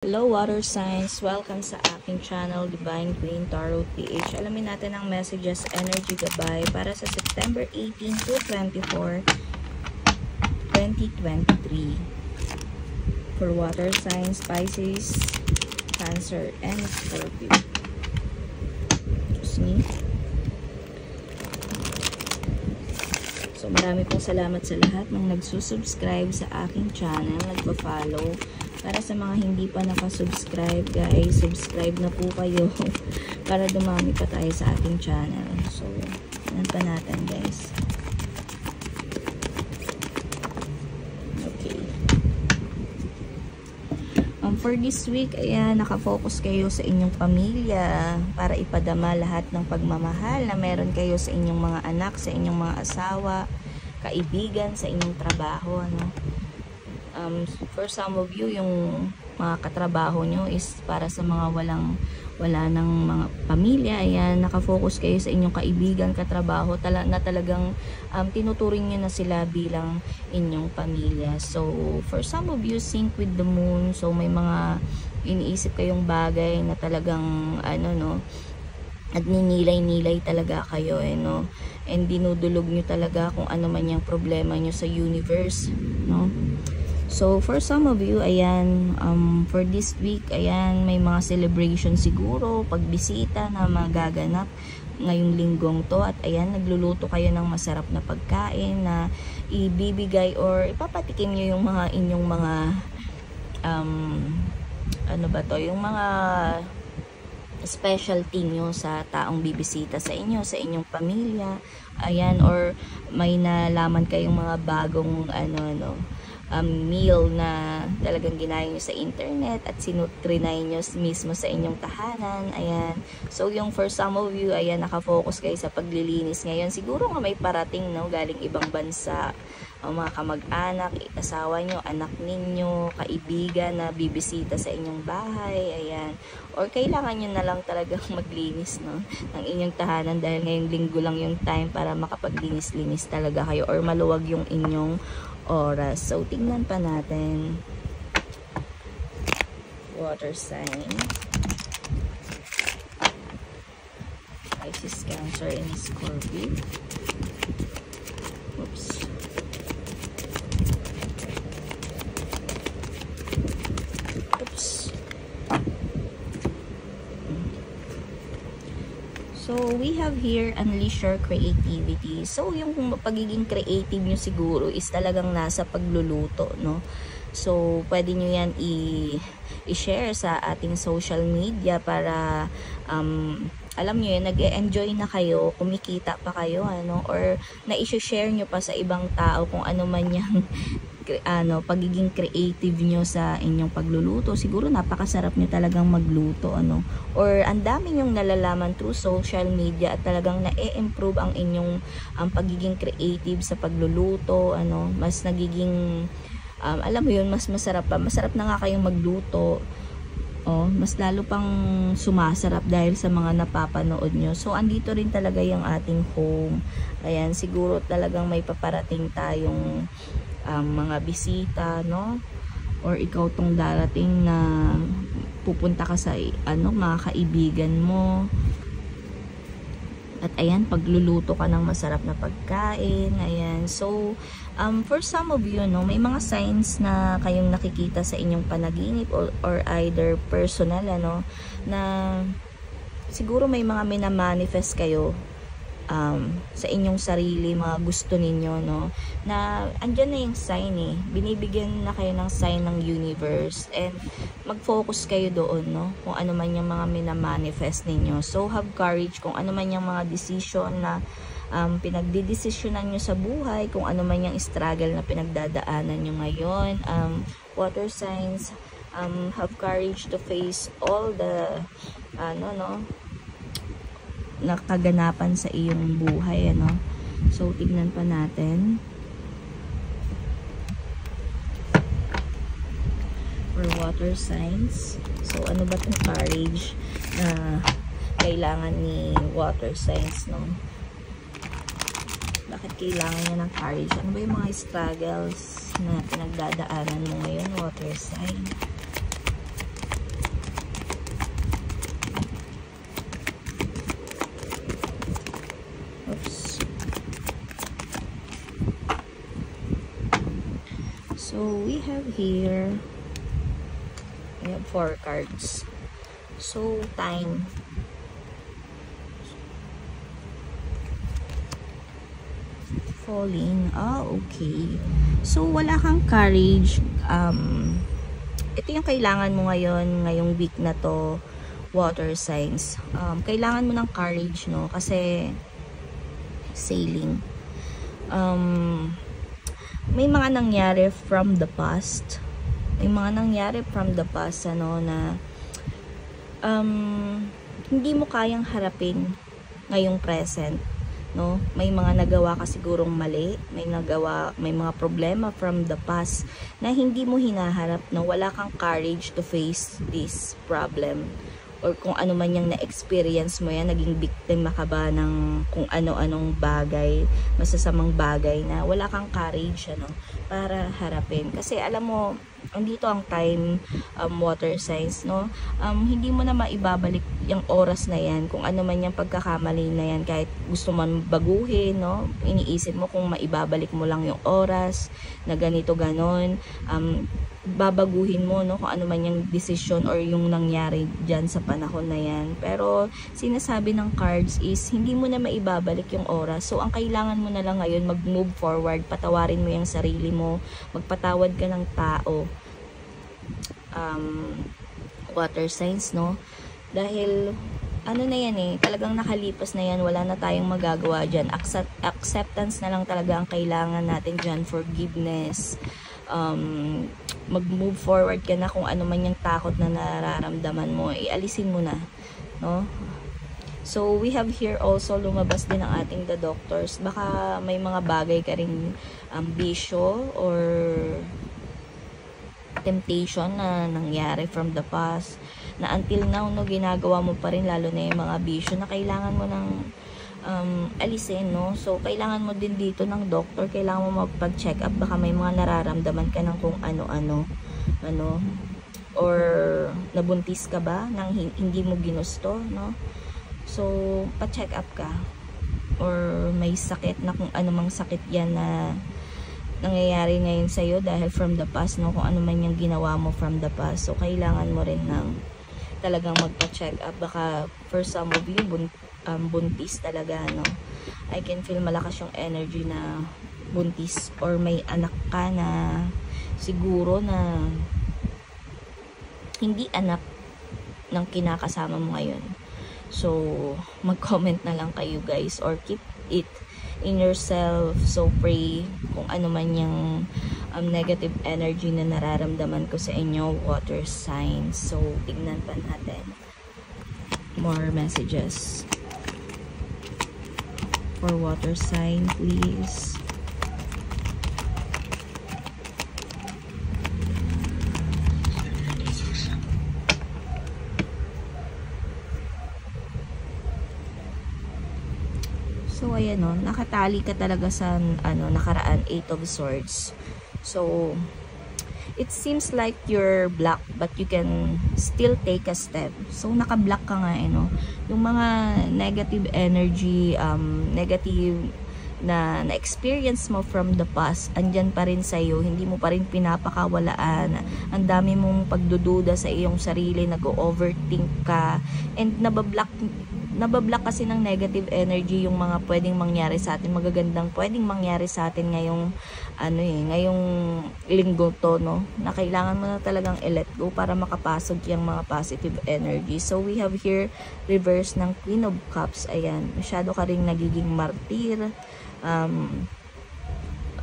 Hello water signs, welcome sa aking channel Divine Queen Tarot PH. Alamin natin ang messages, energy gabay para sa September 18 to 24, 2023 for water signs, Pisces, Cancer, and Scorpio. Excuse me. So marami pong salamat sa lahat ng nagsusubscribe sa aking channel, nagpa-follow. Para sa mga hindi pa nakasubscribe, guys, subscribe na po kayo para dumami pa tayo sa ating channel. So, yan pa natin, guys. Okay. For this week, ayan, nakafocus kayo sa inyong pamilya para ipadama lahat ng pagmamahal na meron kayo sa inyong mga anak, sa inyong mga asawa, kaibigan, sa inyong trabaho, ano. For some of you, yung mga katrabaho nyo is para sa mga wala ng mga pamilya. Ayan, nakafocus kayo sa inyong kaibigan, katrabaho, na talagang tinuturing nyo na sila bilang inyong pamilya. So, for some of you, sync with the moon. So, may mga iniisip kayong bagay na talagang, at ninilay-nilay talaga kayo, no? And dinudulog nyo talaga kung ano man yung problema nyo sa universe, no? So, for some of you, ayan, for this week, ayan, may mga celebration siguro, pagbisita na magaganap ngayong linggong to. At ayan, nagluluto kayo ng masarap na pagkain na ibibigay or ipapatikim nyo yung mga inyong mga, yung mga specialty nyo sa taong bibisita sa inyo, sa inyong pamilya. Ayan, or may nalaman kayong mga bagong, meal na talagang ginaya nyo sa internet at sinutrinay nyo mismo sa inyong tahanan. Ayan. So, yung for some of you, ayan, nakafocus kayo sa paglilinis ngayon. Siguro nga may parating, no, galing ibang bansa, o mga kamag-anak, asawa nyo, anak ninyo, kaibigan na bibisita sa inyong bahay. Ayan. Or kailangan nyo na lang talagang maglinis, no, ng inyong tahanan dahil ngayong linggo lang yung time para makapaglinis-linis talaga kayo or maluwag yung inyong oras. So, tingnan pa natin. Water sign. Pisces, Cancer, and Scorpio. Oops. Oops. So, we have here, unleash your creativity. So, yung pagiging creative nyo siguro is talagang nasa pagluluto, no? So, pwede nyo yan i-share sa ating social media para, alam nyo yun, nag-e-enjoy na kayo, kumikita pa kayo, or na-i-share nyo pa sa ibang tao kung ano man yung pagiging creative nyo sa inyong pagluluto. Siguro napakasarap nyo talagang magluto, or ang dami nyong nalalaman through social media at talagang na-e-improve ang inyong pagiging creative sa pagluluto, mas nagiging alam mo yun, mas masarap pa. Masarap na nga kayong magluto. Mas lalo pang sumasarap dahil sa mga napapanood nyo. So, andito rin talaga yung ating home. Ayan, siguro talagang may paparating tayong mga bisita, no? Or ikaw tong darating na pupunta ka sa mga kaibigan mo. At ayan, pagluluto ka ng masarap na pagkain. Ayan. So, for some of you, no, may mga signs na kayong nakikita sa inyong panaginip or either personal, na siguro may mga minamanifest kayo sa inyong sarili, mga gusto ninyo, no, na andyan na yung sign, binibigyan na kayo ng sign ng universe, and mag-focus kayo doon, no, kung ano man yung mga minamanifest ninyo. So, have courage kung ano man yung mga decision na pinagdidesisyonan nyo sa buhay, kung ano man yung struggle na pinagdadaanan nyo ngayon. Water signs, have courage to face all the nakaganapan sa iyong buhay, So, tignan pa natin. For water signs. So, ano ba itong courage na kailangan ni water signs, no? Bakit kailangan niya ng courage? Ano ba yung mga struggles na pinagdadaanan mo ngayon, water sign? have here, we have 4 cards. So, time. Falling. Okay. So, wala kang courage. Ito yung kailangan mo ngayon, ngayong week na to, water signs. Kailangan mo ng courage, no? Kasi, sailing. May mga nangyari from the past. May mga nangyari from the past, ano, na hindi mo kayang harapin ngayong present. No, may mga nagawa ka sigurong mali, may mga problema from the past na hindi mo hinaharap, no, wala kang courage to face this problem, or kung ano man yung na-experience mo yan, naging biktima ka ba ng kung ano-anong bagay, masasamang bagay na wala kang courage, ano, para harapin. Kasi alam mo, andito ang time, water signs, no? Hindi mo na maibabalik yung oras na yan, kung ano man yung pagkakamali na yan, kahit gusto man baguhin, no? Iniisip mo kung maibabalik mo lang yung oras na ganito ganon, babaguhin mo, no, kung ano man yung decision or yung nangyari dyan sa panahon na yan. Pero sinasabi ng cards is hindi mo na maibabalik yung oras. So ang kailangan mo na lang ngayon, mag-move forward, patawarin mo yung sarili mo, magpatawad ka ng tao. Water signs, no, dahil ano na yan eh, talagang nakalipas na yan, wala na tayong magagawa dyan. Acceptance na lang talaga ang kailangan natin dyan, forgiveness. Mag-move forward ka na, kung ano man yung takot na nararamdaman mo, ialisin mo na, no? So, we have here also, lumabas din ang ating the doctors. Baka may mga bagay ka ring bisyo or temptation na nangyari from the past, na until now, no, ginagawa mo pa rin, lalo na yung mga bisyo na kailangan mo ng alisin, no? So, kailangan mo din dito ng doctor, kailangan mo magpag-check up, baka may mga nararamdaman ka ng kung ano-ano, ano, or nabuntis ka ba nang hindi mo ginusto, no? So, pa-check up ka, or may sakit na kung anumang sakit yan na nangyayari ngayon sa'yo dahil from the past, no? Kung ano man yung ginawa mo from the past, so kailangan mo rin ng talagang magpa-check up. Baka for some of you, buntis talaga, no? I can feel malakas yung energy na buntis, or may anak ka na siguro na hindi anak ng kinakasama mo ngayon. So, mag-comment na lang kayo, guys, or keep it in yourself. So, pray kung ano man yung negative energy na nararamdaman ko sa inyo, water signs. So, tignan pa natin more messages for water sign, please. So, ayan, no, nakatali ka talaga sa nakaraan, 8 of Swords. So, it seems like you're blocked, but you can still take a step. So, naka-block ka nga, no? Yung mga negative energy, negative na experience mo from the past, andyan pa rin sa'yo, hindi mo pa rin pinapakawalaan. Ang dami mong pagdududa sa iyong sarili, nag-overthink ka, and nabablock kasi ng negative energy yung mga pwedeng mangyari sa atin, magagandang pwedeng mangyari sa atin ngayong ngayong linggo to, no, na kailangan mo na talagang i-let go para makapasok yung mga positive energy. So we have here reverse ng Queen of Cups. Ayan, masyado ka ring nagiging martir,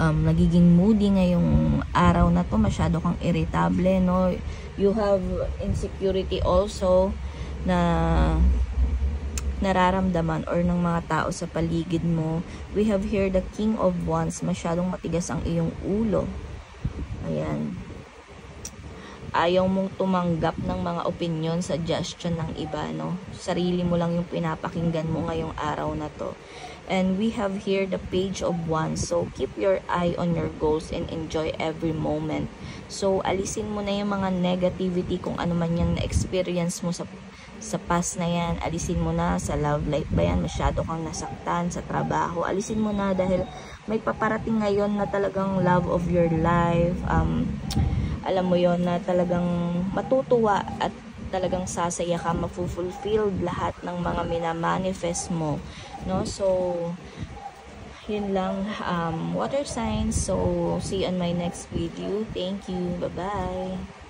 nagiging moody ngayong araw na to, masyado kang irritable, no. You have insecurity also na nararamdaman or ng mga tao sa paligid mo. We have here the King of Wands. Masyadong matigas ang iyong ulo. Ayan. Ayaw mong tumanggap ng mga opinion, suggestion ng iba, no? Sarili mo lang yung pinapakinggan mo ngayong araw na to. And we have here the Page of Wands. So, keep your eye on your goals and enjoy every moment. So, alisin mo na yung mga negativity, kung ano man yung na-experience mo sa past na yan, alisin mo na. Sa love life ba yan, masyado kang nasaktan sa trabaho, alisin mo na, dahil may paparating ngayon na talagang love of your life. Alam mo yon, na talagang matutuwa at talagang sasaya ka, mafu-fulfilled lahat ng mga minamanifest mo, no? So yun lang, water signs. So see you on my next video. Thank you, bye bye.